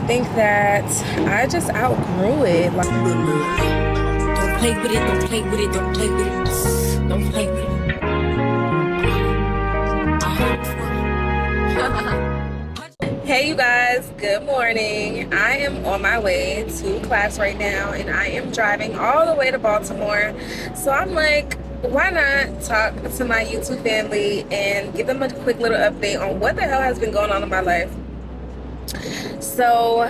think that I just outgrew it. Like, Don't play with it, don't play with it, don't play with it. Don't play with it. hey, you guys, good morning. I am on my way to class right now, and I am driving all the way to Baltimore. So I'm like, why not talk to my YouTube family and give them a quick little update on what the hell has been going on in my life. So,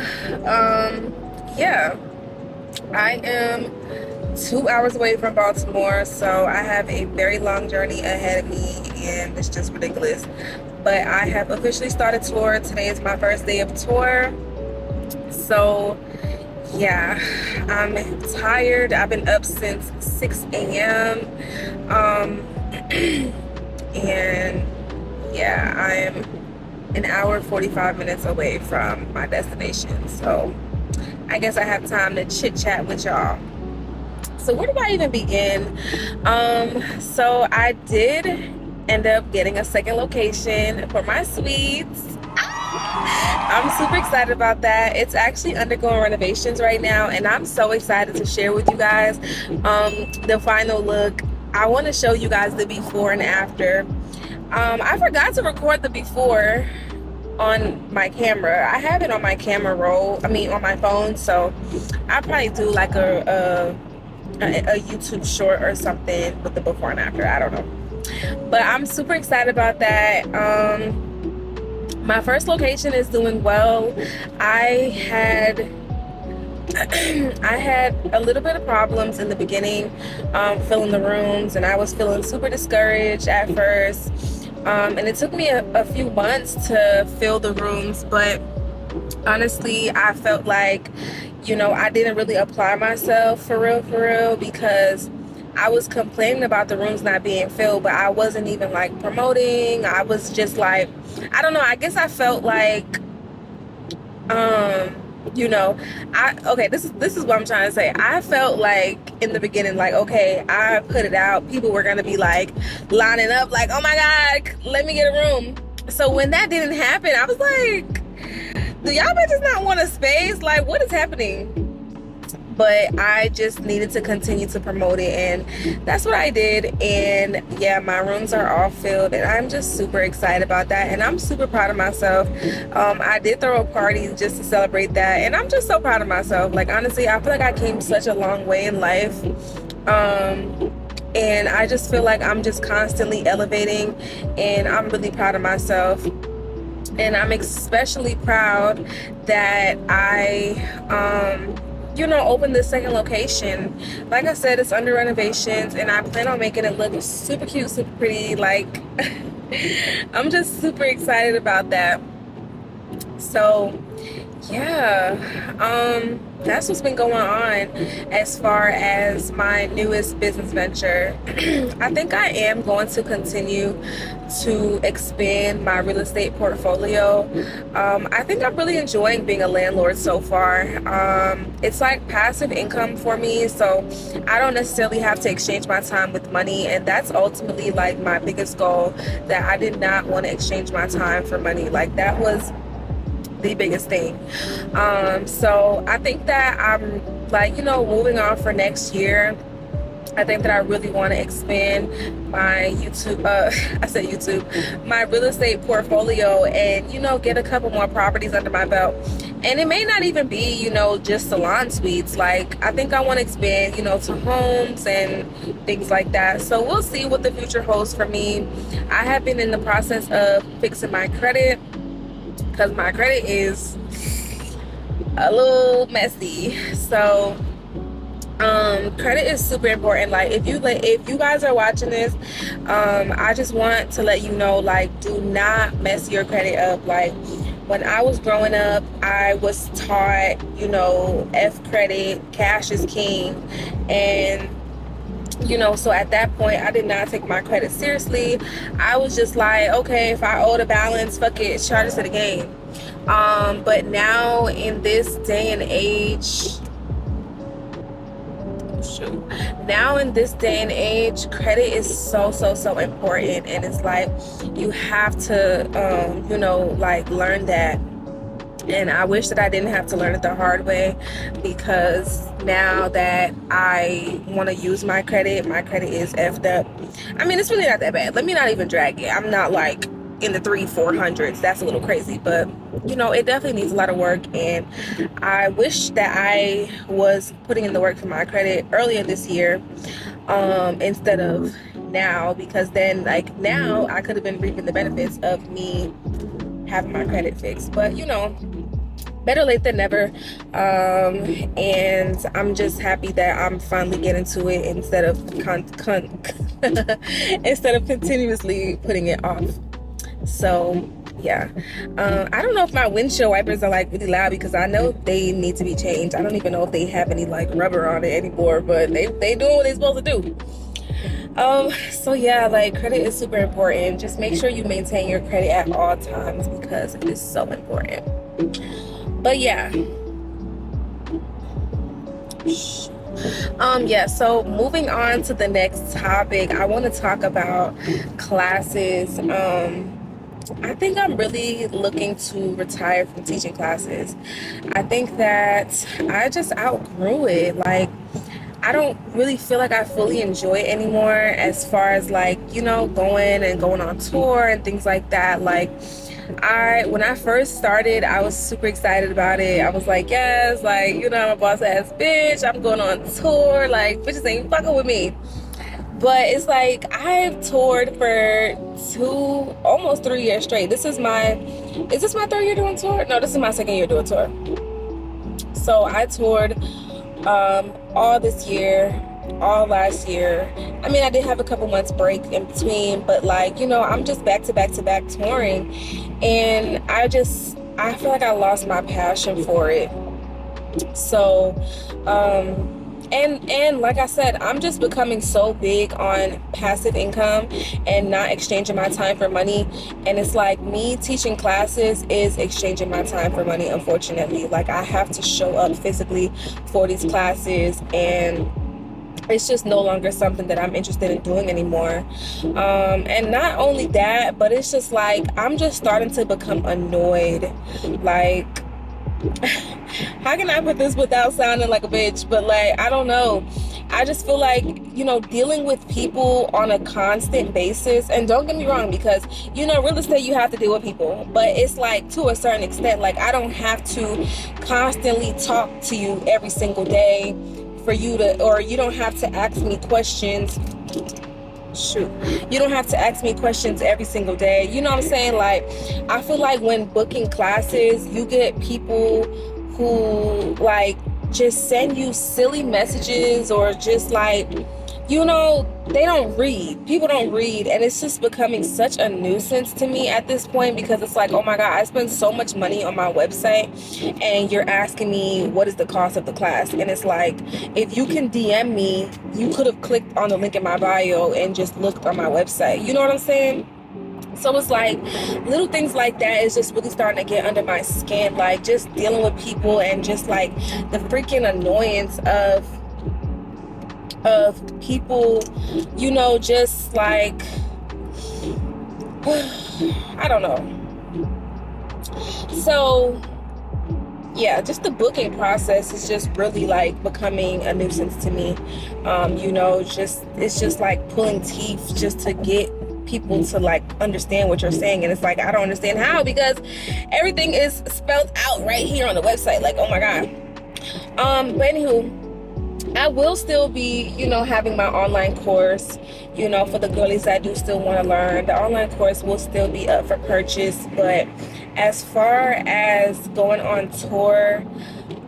yeah, I am 2 hours away from Baltimore, so I have a very long journey ahead of me, and it's just ridiculous. But I have officially started tour. Today is my first day of tour. So yeah, I'm tired. I've been up since 6 a.m. And yeah, I am an hour 45 minutes away from my destination. So I guess I have time to chit chat with y'all. So where do I even begin? So I did end up getting a second location for my suites. I'm super excited about that. It's actually undergoing renovations right now, and I'm so excited to share with you guys the final look. I want to show you guys the before and after. I forgot to record the before on my camera. I have it on my camera roll, on my phone, so I'll probably do like a YouTube short or something with the before and after. I don't know, but I'm super excited about that. My first location is doing well. I had a little bit of problems in the beginning filling the rooms, and I was feeling super discouraged at first, and it took me a few months to fill the rooms. But honestly, I felt like, I didn't really apply myself for real, because I was complaining about the rooms not being filled, but I wasn't even like promoting. I was just like, I don't know, I guess I felt like, this is what I'm trying to say. I felt like in the beginning, like, okay, I put it out, people were gonna be like lining up like, oh my God, let me get a room. So when that didn't happen, I was like, do y'all bitches not want a space? Like, what is happening? But I just needed to continue to promote it, and that's what I did. And yeah, my rooms are all filled, and I'm just super excited about that, and I'm super proud of myself. I did throw a party just to celebrate that, and I'm just so proud of myself. Like, honestly, I feel like I came such a long way in life, and I just feel like I'm just constantly elevating, and I'm really proud of myself. And I'm especially proud that I open this second location. Like I said, it's under renovations, and I plan on making it look super cute, super pretty. Like, I'm just super excited about that. So yeah, that's what's been going on as far as my newest business venture. I think I am going to continue to expand my real estate portfolio. I think I'm really enjoying being a landlord so far. It's like passive income for me, so I don't necessarily have to exchange my time with money, and that's ultimately like my biggest goal, that I did not want to exchange my time for money. Like, that was the biggest thing. So I think that I'm like, moving on for next year. I think that I really want to expand my my real estate portfolio, and get a couple more properties under my belt. And it may not even be just salon suites. Like, I think I want to expand to homes and things like that. So we'll see what the future holds for me. I have been in the process of fixing my credit, because my credit is a little messy. So credit is super important. Like, if you guys are watching this, I just want to let you know, like, do not mess your credit up. Like, when I was growing up, I was taught, F credit, cash is king. And so at that point, I did not take my credit seriously. I was just like, okay, if I owe the balance, fuck it, charge it to the game. But now in this day and age, credit is so important, and it's like, you have to like learn that. And I wish that I didn't have to learn it the hard way, because now that I want to use my credit is effed up. I mean, it's really not that bad. Let me not even drag it. I'm not like in the 300-400s. That's a little crazy, but you know, it definitely needs a lot of work. And I wish that I was putting in the work for my credit earlier this year, instead of now, because then like now I could have been reaping the benefits of me having my credit fixed. But you know, better late than never. And I'm just happy that I'm finally getting to it instead of instead of continuously putting it off. So yeah, I don't know if my windshield wipers are like really loud, because I know they need to be changed. I don't even know if they have any like rubber on it anymore, but they doing what they're supposed to do. So yeah, like credit is super important. Just make sure you maintain your credit at all times, because it is so important. But yeah, yeah, so moving on to the next topic, I want to talk about classes. I think I'm really looking to retire from teaching classes. I think that I just outgrew it. Like, I don't really feel like I fully enjoy it anymore, as far as like, you know, going on tour and things like that. Like, when I first started, I was super excited about it. I was like, yes, like, you know, I'm a boss ass bitch. I'm going on tour. Like, bitches ain't fucking with me. But it's like, I've toured for almost 3 years straight. Is this my 3rd year doing tour? No, this is my 2nd year doing tour. So I toured all this year, all last year. I mean, I did have a couple months break in between, but like, you know, I'm just back to back touring, and I feel like I lost my passion for it. So and like I said, I'm just becoming so big on passive income and not exchanging my time for money. And it's like, me teaching classes is exchanging my time for money, unfortunately. Like, I have to show up physically for these classes, and it's just no longer something that I'm interested in doing anymore. And not only that, but it's just like, I'm just starting to become annoyed. Like, how can I put this without sounding like a bitch? But like, I don't know. I just feel like, you know, dealing with people on a constant basis, and don't get me wrong, because, you know, real estate, you have to deal with people, but it's like, to a certain extent, like, I don't have to constantly talk to you every single day for you to, or you don't have to ask me questions. You don't have to ask me questions every single day. You know what I'm saying? Like, I feel like when booking classes, you get people who like just send you silly messages, or just like, you know, they don't read. People don't read, and it's just becoming such a nuisance to me at this point, because it's like, oh my God, I spend so much money on my website, and you're asking me what is the cost of the class. And it's like, if you can DM me, you could have clicked on the link in my bio and just looked on my website. You know what I'm saying? So it's like, little things like that is just really starting to get under my skin. Like, just dealing with people, and just like the freaking annoyance of people, you know, just like, I don't know. So yeah, just the booking process is just really like becoming a nuisance to me. You know, it's just like pulling teeth just to get people to like understand what you're saying. And it's like, I don't understand how, because everything is spelled out right here on the website. Like, oh my God. But anywho, I will still be, you know, having my online course, you know, for the girlies that do still want to learn. The online course will still be up for purchase. But as far as going on tour,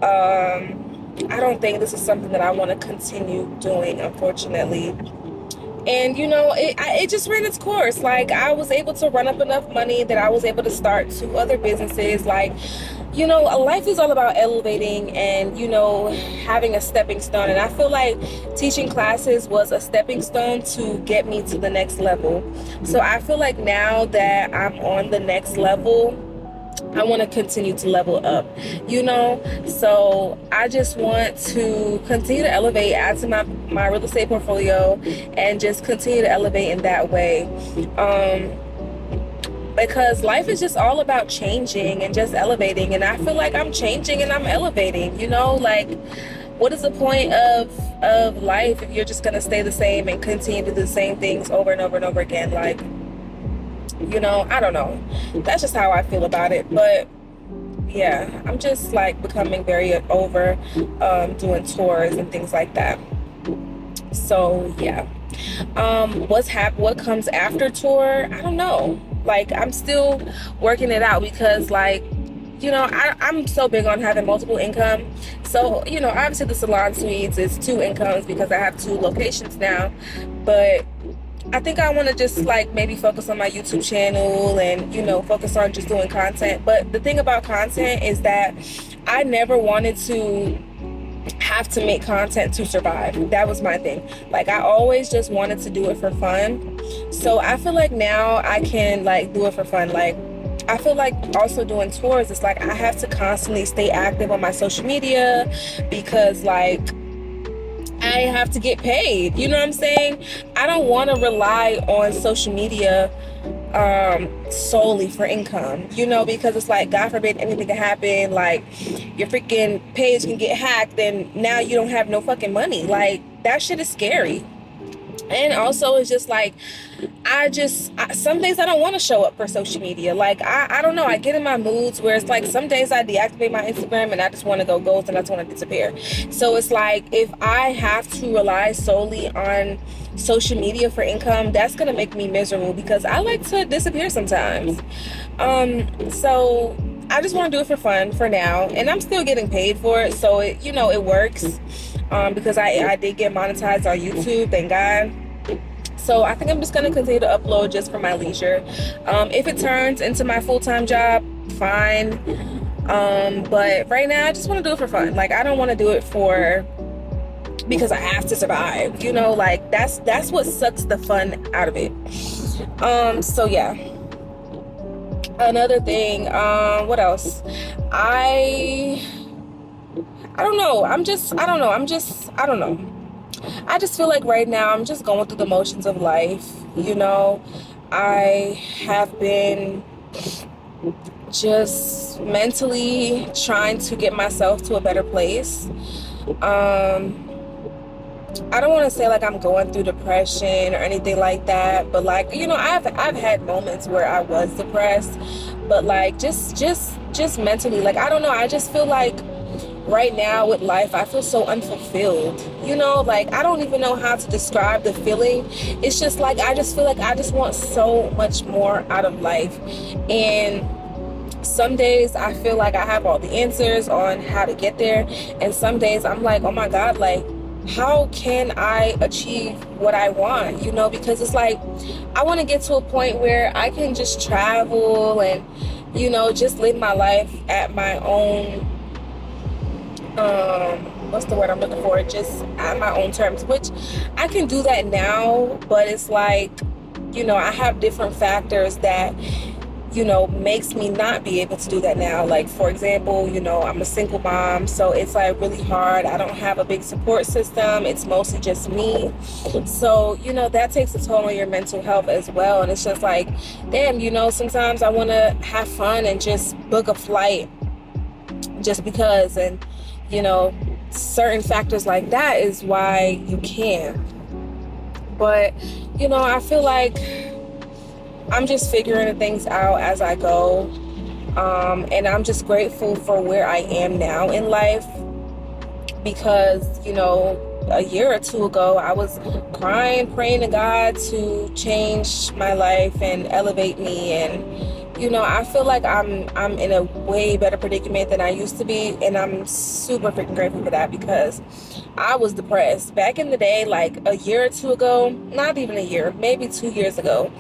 I don't think this is something that I want to continue doing, unfortunately. And, you know, it just ran its course. Like, I was able to run up enough money that I was able to start 2 other businesses. Like, you know, life is all about elevating and, you know, having a stepping stone. And I feel like teaching classes was a stepping stone to get me to the next level. So I feel like now that I'm on the next level, I want to continue to level up, you know. So I just want to continue to elevate, add to my real estate portfolio, and just continue to elevate in that way. because life is just all about changing and just elevating. And I feel like I'm changing and I'm elevating, you know, like what is the point of life if you're just gonna stay the same and continue to do the same things over and over and over again? Like, you know, I don't know. That's just how I feel about it. But yeah, I'm just like becoming very over doing tours and things like that. So yeah. What comes after tour? I don't know. Like, I'm still working it out because, like, you know, I'm so big on having multiple income. So, you know, obviously the salon suites is 2 incomes because I have 2 locations now. But I think I want to just like maybe focus on my YouTube channel and, you know, focus on just doing content. But the thing about content is that I never wanted to have to make content to survive. That was my thing. Like, I always just wanted to do it for fun. So I feel like now I can like do it for fun. Like, I feel like also doing tours, it's like I have to constantly stay active on my social media because like I have to get paid. You know what I'm saying? I don't want to rely on social media solely for income, you know, because it's like, God forbid anything can happen, like your freaking page can get hacked and now you don't have no fucking money. Like, that shit is scary. And also it's just like some days I don't want to show up for social media. Like, I don't know, I get in my moods where it's like some days I deactivate my Instagram and I just want to go ghost and I just want to disappear. So it's like, if I have to rely solely on social media for income, that's gonna make me miserable because I like to disappear sometimes. So I just want to do it for fun for now, and I'm still getting paid for it, so it, you know, it works. Because I did get monetized on YouTube, thank God. So I think I'm just gonna continue to upload just for my leisure. If it turns into my full-time job, fine. But right now I just want to do it for fun. Like, I don't want to do it because I have to survive, you know, like that's what sucks the fun out of it. So yeah. Another thing, what else? I don't know. I don't know. I just feel like right now I'm just going through the motions of life, you know. I have been just mentally trying to get myself to a better place. I don't want to say like I'm going through depression or anything like that, but like, you know, I've had moments where I was depressed, but like just mentally, like, I don't know, I just feel like right now with life I feel so unfulfilled, you know, like I don't even know how to describe the feeling. It's just like I just feel like I just want so much more out of life, and some days I feel like I have all the answers on how to get there, and some days I'm like, oh my God, like, how can I achieve what I want, you know, because it's like I want to get to a point where I can just travel and, you know, just live my life at my own what's the word I'm looking for, just at my own terms, which I can do that now, but it's like, you know, I have different factors that, you know, makes me not be able to do that now. Like, for example, you know, I'm a single mom, so it's like really hard. I don't have a big support system. It's mostly just me. So, you know, that takes a toll on your mental health as well. And it's just like, damn, you know, sometimes I want to have fun and just book a flight just because, and, you know, certain factors like that is why you can't. But, you know, I feel like I'm just figuring things out as I go, and I'm just grateful for where I am now in life, because, you know, a year or two ago I was crying, praying to God to change my life and elevate me, and, you know, I feel like I'm in a way better predicament than I used to be, and I'm super freaking grateful for that, because I was depressed back in the day, like a year or two ago, not even a year, maybe 2 years ago.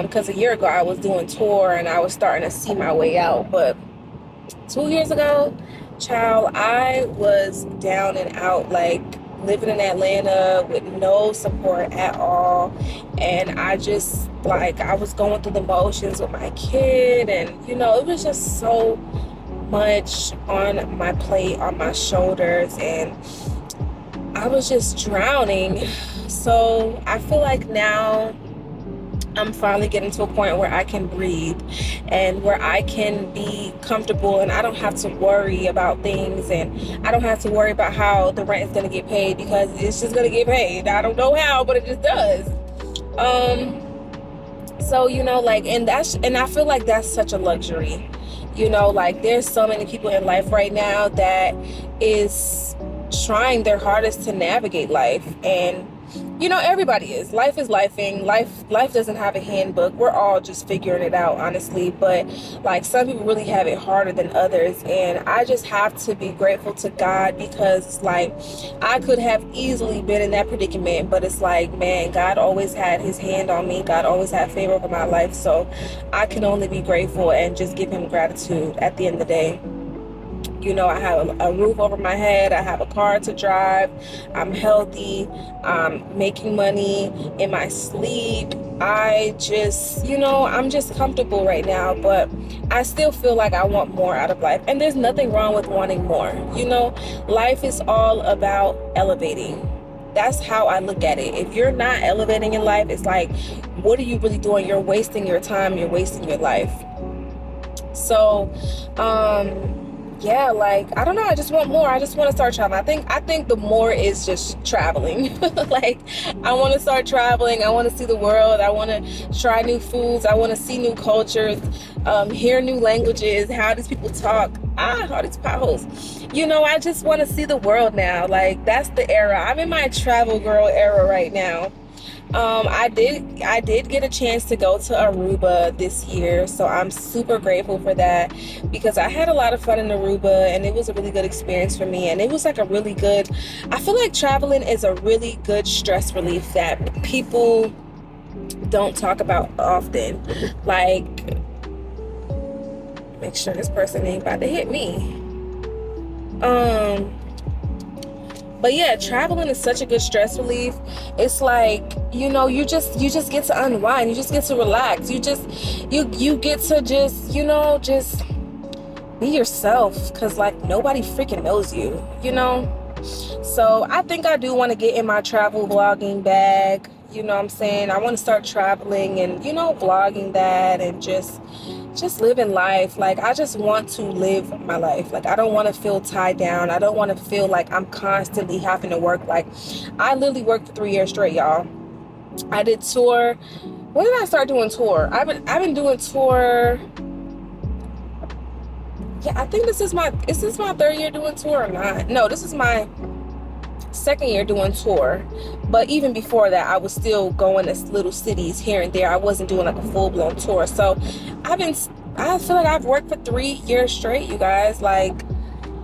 Because a year ago I was doing tour and I was starting to see my way out, but 2 years ago, child, I was down and out, like living in Atlanta with no support at all, and I just, like, I was going through the motions with my kid, and, you know, it was just so much on my plate, on my shoulders, and I was just drowning. So I feel like now I'm finally getting to a point where I can breathe and where I can be comfortable, and I don't have to worry about things, and I don't have to worry about how the rent is going to get paid, because it's just going to get paid. I don't know how, but it just does. So, like, and I feel like that's such a luxury. Like, there's so many people in life right now that is trying their hardest to navigate life, and everybody is. Life is lifing. Life doesn't have a handbook. We're all just figuring it out, honestly. But like, some people really have it harder than others, and I just have to be grateful to God, because like, I could have easily been in that predicament, but it's like, man, God always had his hand on me. God always had favor over my life, so I can only be grateful and just give him gratitude at the end of the day. I have a roof over my head. I have a car to drive. I'm healthy. I'm making money in my sleep. I'm just comfortable right now, but I still feel like I want more out of life. And there's nothing wrong with wanting more. Life is all about elevating. That's how I look at it. If you're not elevating in life, it's like, what are you really doing? You're wasting your time. You're wasting your life. So, yeah, like, I don't know, I just want more. I just want to start traveling. I think the more is just traveling. Like, I want to start traveling. I want to see the world. I want to try new foods. I want to see new cultures, hear new languages, how these people talk. All these potholes. I just want to see the world now. Like, that's the era. I'm in my travel girl era right now. I did get a chance to go to Aruba this year, so I'm super grateful for that, because I had a lot of fun in Aruba, and it was a really good experience for me. And it was like a really good, I feel like traveling is a really good stress relief that people don't talk about often. Like, make sure this person ain't about to hit me. But yeah, traveling is such a good stress relief. It's like, you just get to unwind. You just get to relax. You get to just be yourself, because like, nobody freaking knows you, So I think I do want to get in my travel vlogging bag. You know what I'm saying? I want to start traveling and, vlogging that, and just living life. Like, I just want to live my life. Like, I don't want to feel tied down. I don't want to feel like I'm constantly having to work. Like, I literally worked for 3 years straight, y'all. I did tour. When did I start doing tour? I've been doing tour. Yeah, I think is this my 3rd year doing tour or not? No, this is my 2nd year doing tour. But even before that, I was still going to little cities here and there. I wasn't doing like a full-blown tour. So I feel like I've worked for 3 years straight, you guys. Like,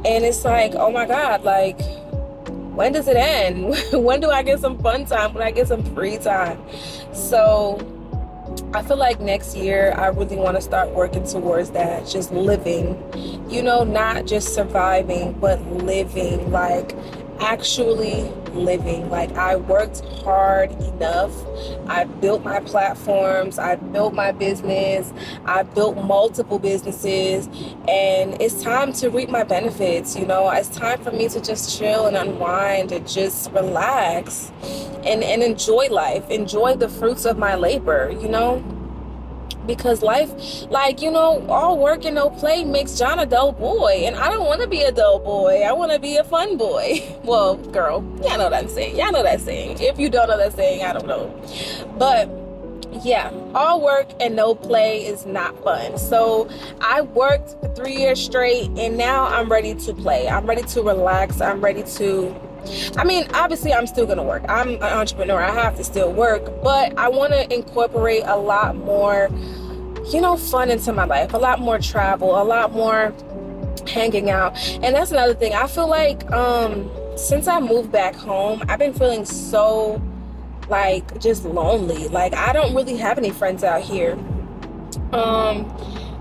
and it's like, oh my God, like, when does it end? When do I get some fun time? When I get some free time? So I feel like next year I really want to start working towards that. Just living, not just surviving, but living, like actually living. Like, I worked hard enough. I built my platforms. I built my business. I built multiple businesses, and it's time to reap my benefits. It's time for me to just chill and unwind and just relax and enjoy life, enjoy the fruits of my labor, because life, like, all work and no play makes John a dull boy, and I don't want to be a dull boy. I want to be a fun boy. Well, girl, y'all know what I'm saying. Y'all know that saying. If you don't know that saying, I don't know. But yeah, all work and no play is not fun. So I worked for 3 years straight, and now I'm ready to play. I'm ready to relax. I'm ready to, obviously I'm still gonna work. I'm an entrepreneur. I have to still work, but I want to incorporate a lot more, fun into my life, a lot more travel, a lot more hanging out. And that's another thing. I feel like since I moved back home, I've been feeling so like just lonely. Like, I don't really have any friends out here.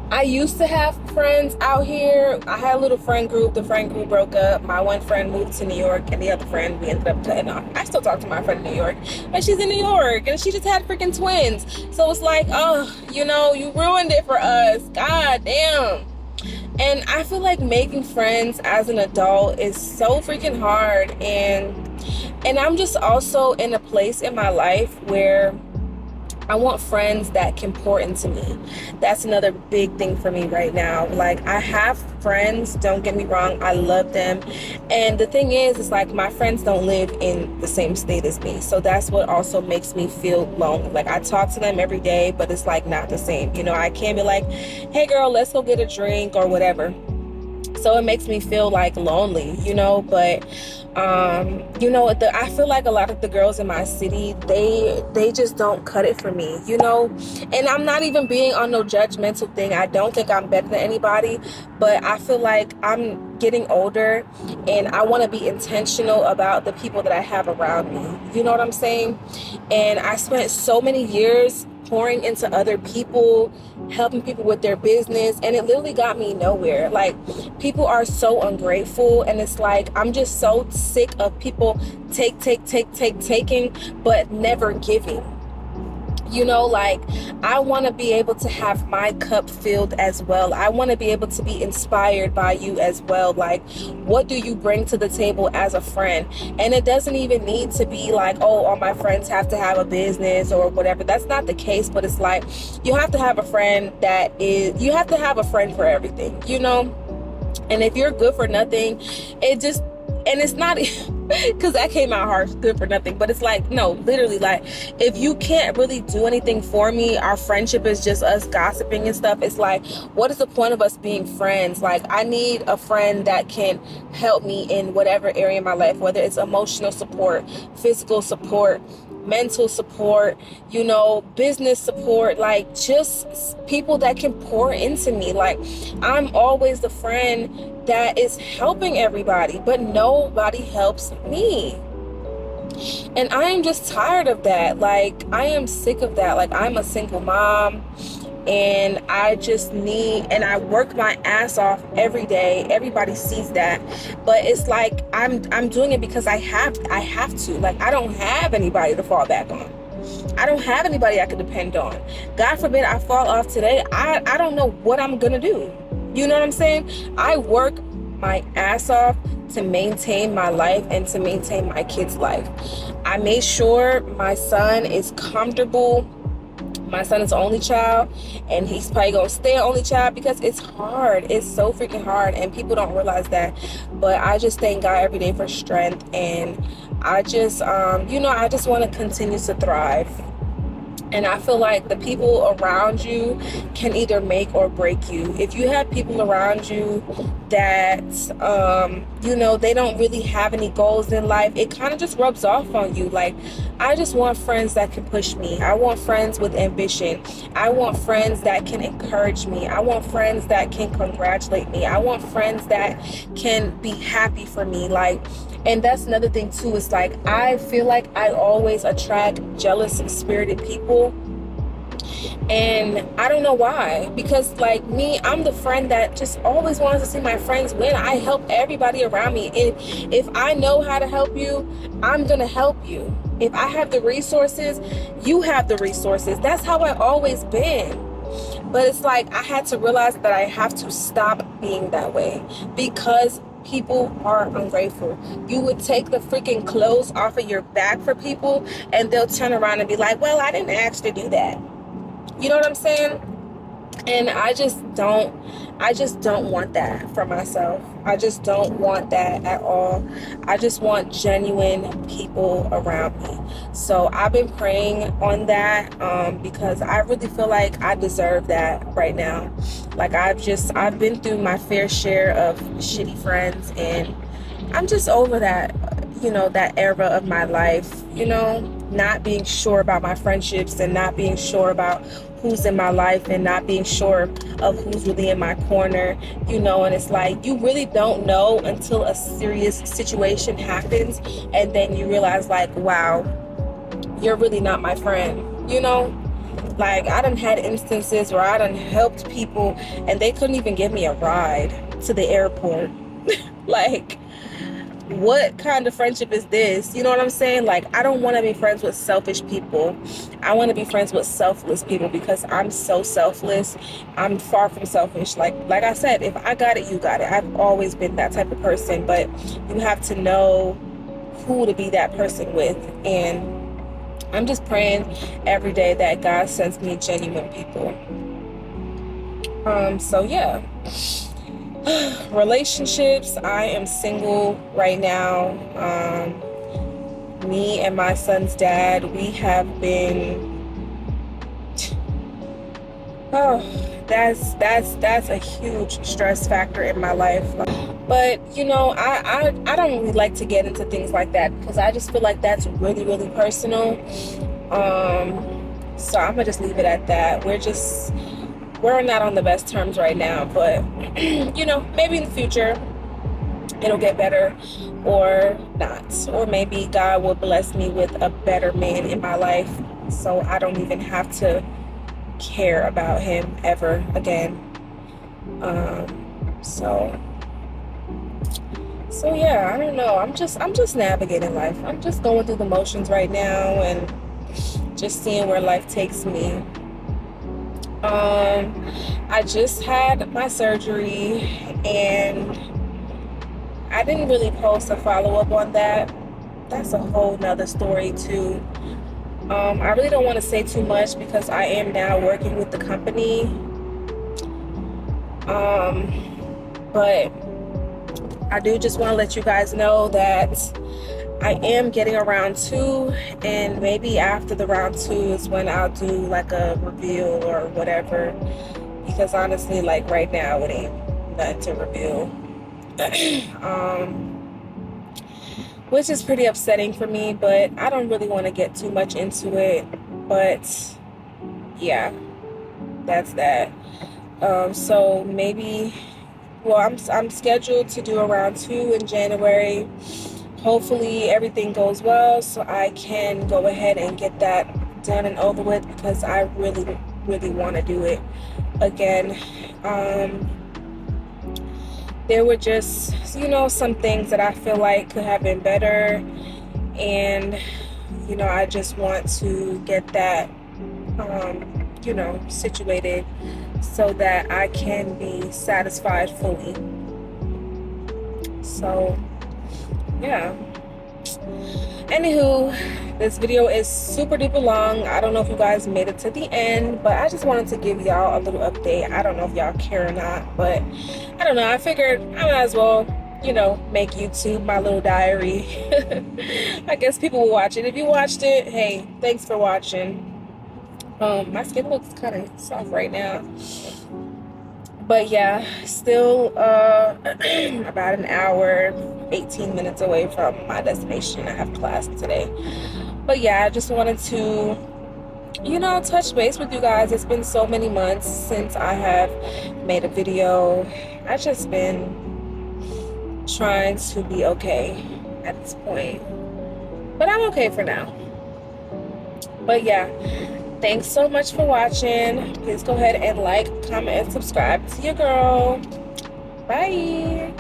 I used to have friends out here. I had a little friend group. The friend group broke up. My one friend moved to New York, and the other friend, we ended up cutting off. I still talk to my friend in New York, but she's in New York, and she just had freaking twins. So it's like, oh, you ruined it for us. God damn. And I feel like making friends as an adult is so freaking hard. And I'm just also in a place in my life where I want friends that can pour into me. That's another big thing for me right now. Like, I have friends, don't get me wrong, I love them. And the thing is, it's like my friends don't live in the same state as me. So that's what also makes me feel lonely. Like, I talk to them every day, but it's like not the same. You know, I can't be like, hey girl, let's go get a drink or whatever. So it makes me feel like lonely, you know. But you know, I feel like a lot of the girls in my city, they just don't cut it for me, you know. And I'm not even being on no judgmental thing. I don't think I'm better than anybody, but I feel like I'm getting older and I want to be intentional about the people that I have around me, you know what I'm saying. And I spent so many years pouring into other people, helping people with their business, and it literally got me nowhere. Like, people are so ungrateful, and it's like I'm just so sick of people taking, but never giving. You know, like, I want to be able to have my cup filled as well. I want to be able to be inspired by you as well. Like, what do you bring to the table as a friend? And it doesn't even need to be like, oh, all my friends have to have a business or whatever. That's not the case, but it's like you have to have a friend you have to have a friend for everything, you know? And if you're good for nothing, and it's not because that came out harsh, good for nothing, but it's like, no, literally, like, if you can't really do anything for me, our friendship is just us gossiping and stuff. It's like, what is the point of us being friends? Like, I need a friend that can help me in whatever area of my life, whether it's emotional support, physical support, mental support, you know, business support, like just people that can pour into me. Like, I'm always the friend that is helping everybody, but nobody helps me. And I am just tired of that. Like, I am sick of that. Like, I'm a single mom and I work my ass off every day. Everybody sees that. But it's like I'm doing it because I have to. Like, I don't have anybody to fall back on. I don't have anybody I can depend on. God forbid I fall off today. I don't know what I'm gonna do. You know what I'm saying? I work my ass off to maintain my life and to maintain my kids' life. I made sure my son is comfortable. My son is the only child, and he's probably gonna stay an only child because it's hard. It's so freaking hard, and people don't realize that. But I just thank God every day for strength, and I just you know, I just want to continue to thrive. And I feel like the people around you can either make or break you. If you have people around you that, you know, they don't really have any goals in life, it kind of just rubs off on you. Like, I just want friends that can push me. I want friends with ambition. I want friends that can encourage me. I want friends that can congratulate me. I want friends that can be happy for me. Like, and that's another thing too, is like, I feel like I always attract jealous, spirited people. And I don't know why, because like me, I'm the friend that just always wants to see my friends win. I help everybody around me. If I know how to help you, I'm gonna help you. If I have the resources, you have the resources. That's how I always been. But it's like I had to realize that I have to stop being that way, because people are ungrateful. You would take the freaking clothes off of your back for people, and they'll turn around and be like, well, I didn't ask you to do that. You know what I'm saying? And I just don't want that for myself. I just don't want that at all. I just want genuine people around me. So I've been praying on that, because I really feel like I deserve that right now. Like, I've been through my fair share of shitty friends, and I'm just over that, you know, that era of my life, you know, not being sure about my friendships and not being sure about who's in my life and not being sure of who's really in my corner, you know. And it's like, you really don't know until a serious situation happens, and then you realize, like, wow, you're really not my friend, you know. Like, I done had instances where I done helped people and they couldn't even give me a ride to the airport. Like, what kind of friendship is this? You know what I'm saying? Like, I don't want to be friends with selfish people. I want to be friends with selfless people, because I'm so selfless. I'm far from selfish. Like I said, if I got it, you got it. I've always been that type of person, but you have to know who to be that person with. And I'm just praying every day that God sends me genuine people. So yeah. Relationships, I am single right now. Me and my son's dad, we have been, oh, that's a huge stress factor in my life. But you know, I don't really like to get into things like that because I just feel like that's really, really personal. So I'm gonna just leave it at that. We're not on the best terms right now, but you know, maybe in the future it'll get better or not. Or maybe God will bless me with a better man in my life so I don't even have to care about him ever again. So yeah, I don't know. I'm just navigating life. I'm just going through the motions right now and just seeing where life takes me. I just had my surgery and I didn't really post a follow-up on that. That's a whole nother story too. I really don't want to say too much because I am now working with the company. But I do just want to let you guys know that I am getting a round 2, and maybe after the round 2 is when I'll do like a reveal or whatever, because honestly, like right now it ain't nothing to reveal. Which is pretty upsetting for me, but I don't really want to get too much into it. But yeah, that's that. So maybe, well, I'm scheduled to do a round 2 in January. Hopefully everything goes well so I can go ahead and get that done and over with because I really, really want to do it again. There were just, you know, some things that I feel like could have been better, and you know, I just want to get that you know, situated so that I can be satisfied fully. So yeah. Anywho, this video is super duper long. I don't know if you guys made it to the end, but I just wanted to give y'all a little update. I don't know if y'all care or not, but I don't know. I figured I might as well, you know, make YouTube my little diary. I guess people will watch it. If you watched it, hey, thanks for watching. My skin looks kind of soft right now. But yeah, still about an hour, 18 minutes away from my destination. I have class today. But yeah, I just wanted to, you know, touch base with you guys. It's been so many months since I have made a video. I've just been trying to be okay at this point. But I'm okay for now. But yeah, thanks so much for watching. Please go ahead and like, comment, and subscribe to your girl. Bye.